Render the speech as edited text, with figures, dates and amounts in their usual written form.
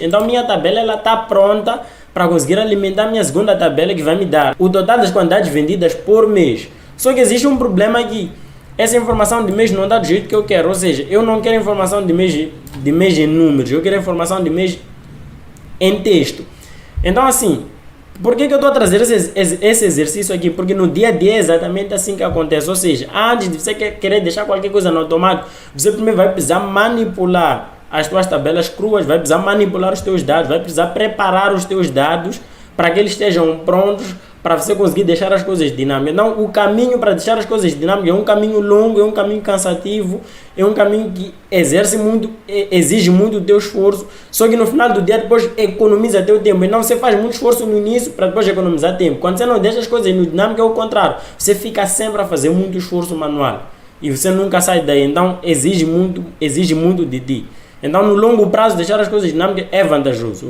Então minha tabela ela está pronta para conseguir alimentar minha segunda tabela que vai me dar o total das quantidades vendidas por mês. Só que existe um problema aqui. Essa informação de mês não dá do jeito que eu quero. Ou seja, eu não quero informação de mês em números. Eu quero informação de mês em texto. Então assim, por que eu estou a trazer esse exercício aqui? Porque no dia a dia é exatamente assim que acontece. Ou seja, antes de você querer deixar qualquer coisa no automático, você primeiro vai precisar manipular as tuas tabelas cruas, vai precisar manipular os teus dados, vai precisar preparar os teus dados para que eles estejam prontos para você conseguir deixar as coisas dinâmicas. Então, o caminho para deixar as coisas dinâmicas é um caminho longo, é um caminho cansativo, é um caminho que exige muito do teu esforço, só que no final do dia depois economiza teu tempo. Então, você faz muito esforço no início para depois economizar tempo. Quando você não deixa as coisas no dinâmico, é o contrário. Você fica sempre a fazer muito esforço manual e você nunca sai daí. Então, exige muito de ti. Então, no longo prazo, deixar as coisas dinâmicas é vantajoso.